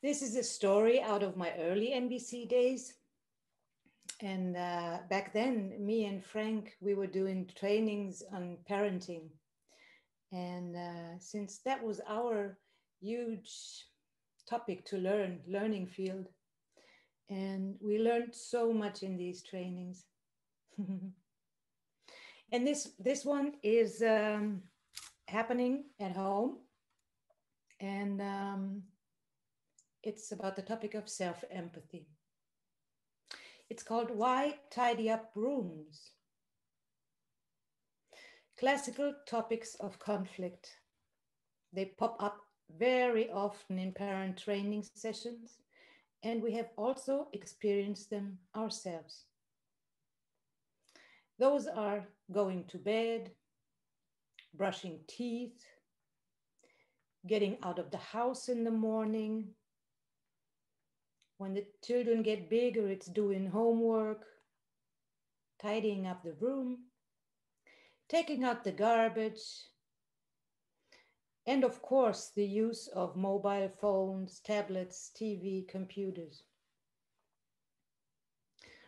This is a story out of my early NBC days. And back then, me and Frank, we were doing trainings on parenting. And since that was our huge topic to learning field, and we learned so much in these trainings. And this one is happening at home, and it's about the topic of self-empathy. It's called Why Tidy Up Rooms? Classical topics of conflict. They pop up very often in parent training sessions, and we have also experienced them ourselves. Those are going to bed, brushing teeth, getting out of the house in the morning. When the children get bigger, it's doing homework, tidying up the room, taking out the garbage, and of course, the use of mobile phones, tablets, TV, computers.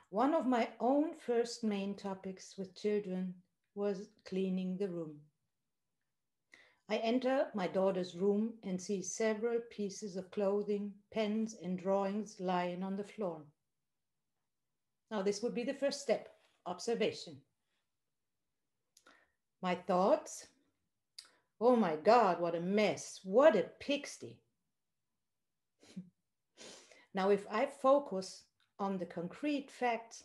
One of my own first main topics with children was cleaning the room. I enter my daughter's room and see several pieces of clothing, pens, and drawings lying on the floor. Now, this would be the first step, observation. My thoughts, oh my God, what a mess, what a pigsty. Now, if I focus on the concrete facts,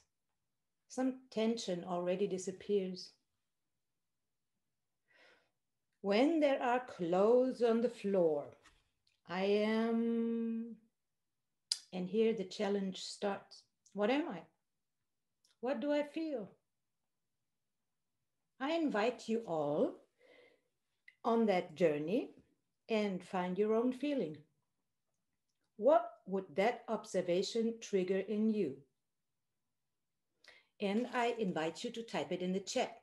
some tension already disappears. When there are clothes on the floor, I am, and here the challenge starts. What am I? What do I feel? I invite you all on that journey and find your own feeling. What would that observation trigger in you? And I invite you to type it in the chat.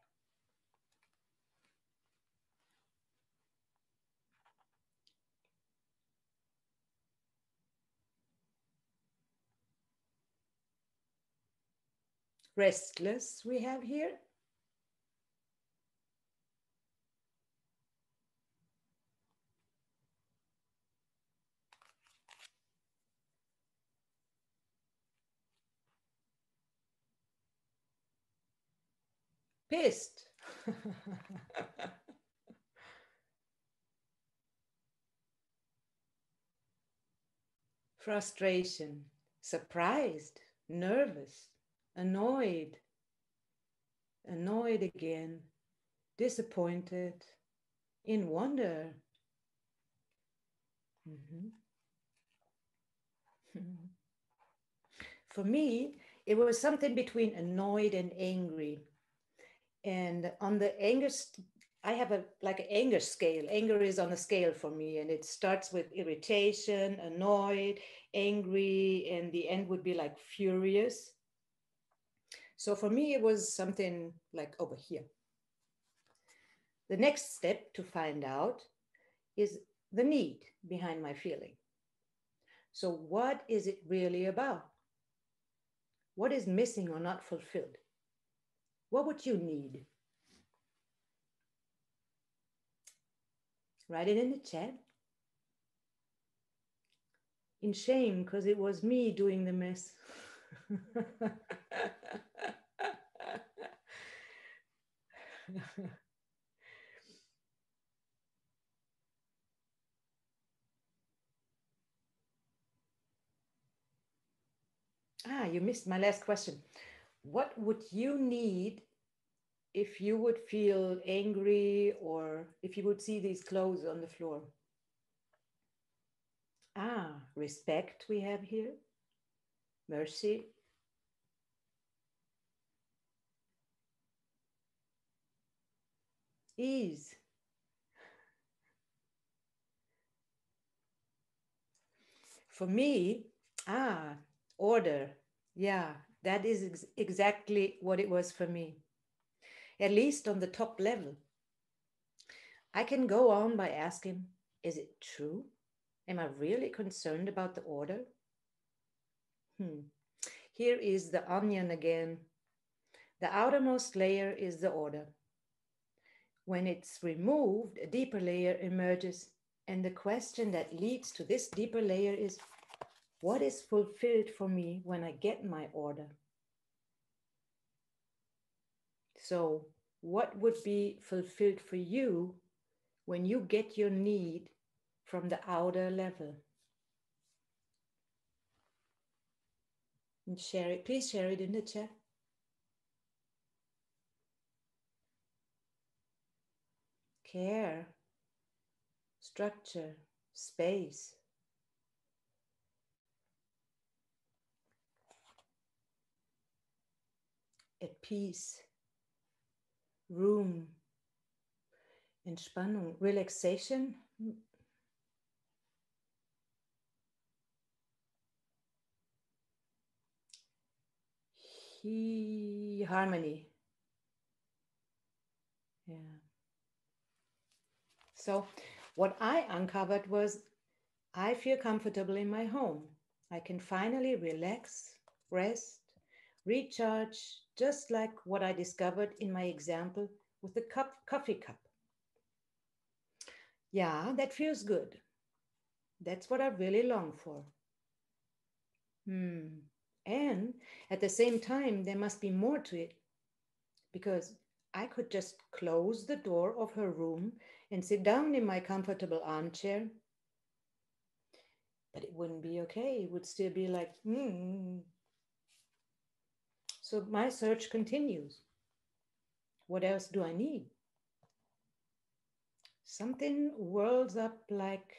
Restless we have here. Pissed. Frustration, surprised, nervous, annoyed, annoyed again, disappointed, in wonder. For me, it was something between annoyed and angry. And on the anger, I have a like an anger scale. Anger is on a scale for me, and it starts with irritation, annoyed, angry, and the end would be like furious. So for me, it was something like over here. The next step to find out is the need behind my feeling. So what is it really about? What is missing or not fulfilled? What would you need? Write it in the chat. In shame, because it was me doing the mess. You missed my last question. What would you need if you would feel angry or if you would see these clothes on the floor? Respect we have here. Mercy. Ease. For me, order. Yeah, that is exactly what it was for me, at least on the top level. I can go on by asking, is it true? Am I really concerned about the order? Here is the onion again. The outermost layer is the order. When it's removed, a deeper layer emerges. And the question that leads to this deeper layer is, what is fulfilled for me when I get my order? So, what would be fulfilled for you when you get your need from the outer level? And share it. Please share it in the chat. Care, structure, space. At peace, room, Entspannung, relaxation. Harmony. Yeah. So what I uncovered was I feel comfortable in my home. I can finally relax, rest, recharge, just like what I discovered in my example with the coffee cup. Yeah, that feels good. That's what I really long for. And at the same time, there must be more to it, because I could just close the door of her room and sit down in my comfortable armchair. But it wouldn't be okay. It would still be like, So my search continues. What else do I need? Something whirls up like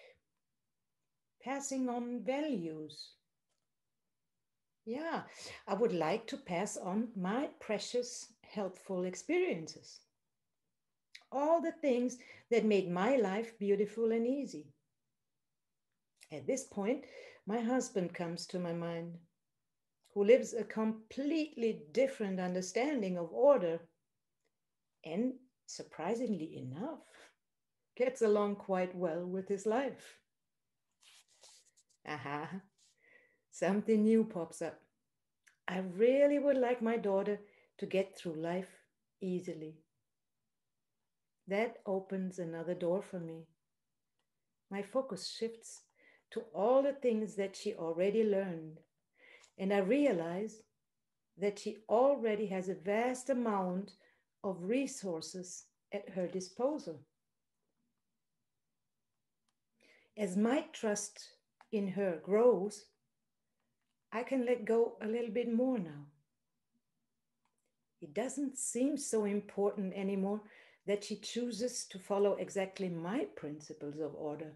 passing on values. Yeah, I would like to pass on my precious, helpful experiences. All the things that made my life beautiful and easy. At this point, my husband comes to my mind, who lives a completely different understanding of order and, surprisingly enough, gets along quite well with his life. Aha, something new pops up. I really would like my daughter to get through life easily. That opens another door for me. My focus shifts to all the things that she already learned, and I realize that she already has a vast amount of resources at her disposal. As my trust in her grows, I can let go a little bit more now. It doesn't seem so important anymore that she chooses to follow exactly my principles of order.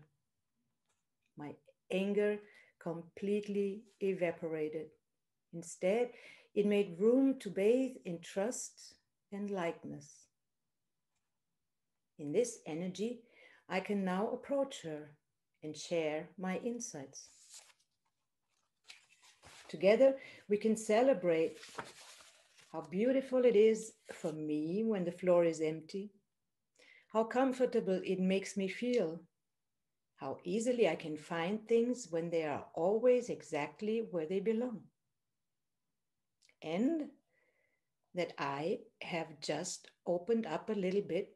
My anger completely evaporated. Instead, it made room to bathe in trust and lightness. In this energy, I can now approach her and share my insights. Together, we can celebrate how beautiful it is for me when the floor is empty, how comfortable it makes me feel, how easily I can find things when they are always exactly where they belong, and that I have just opened up a little bit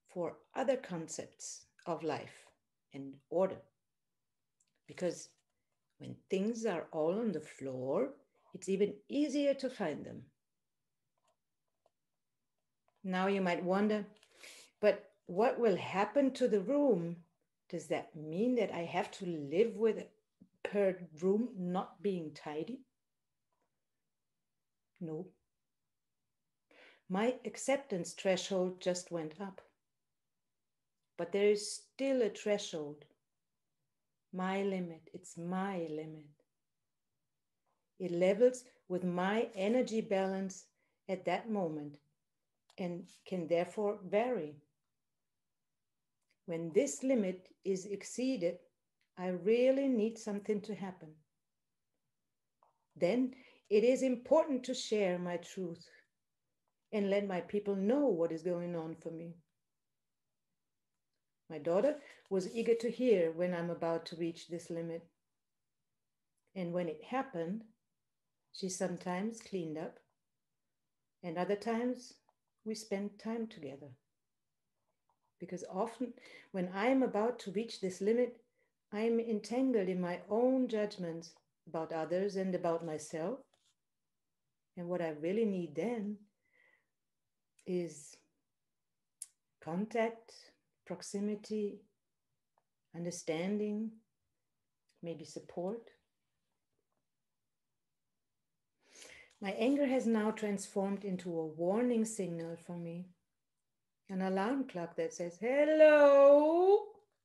for other concepts of life and order. Because when things are all on the floor, it's even easier to find them. Now you might wonder, but what will happen to the room? Does that mean that I have to live with her room not being tidy? No. My acceptance threshold just went up. But there is still a threshold. My limit, it's my limit. It levels with my energy balance at that moment and can therefore vary. When this limit is exceeded, I really need something to happen. Then it is important to share my truth and let my people know what is going on for me. My daughter was eager to hear when I'm about to reach this limit. And when it happened, she sometimes cleaned up, and other times we spent time together. Because often when I am about to reach this limit, I am entangled in my own judgments about others and about myself. And what I really need then is contact, proximity, understanding, maybe support. My anger has now transformed into a warning signal for me, an alarm clock that says, hello,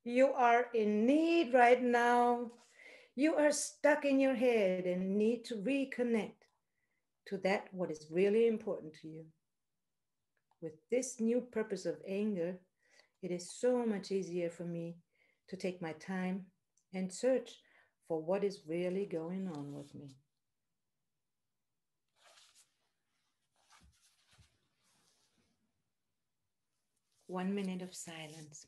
you are in need right now. You are stuck in your head and need to reconnect to that what is really important to you. With this new purpose of anger, it is so much easier for me to take my time and search for what is really going on with me. One minute of silence.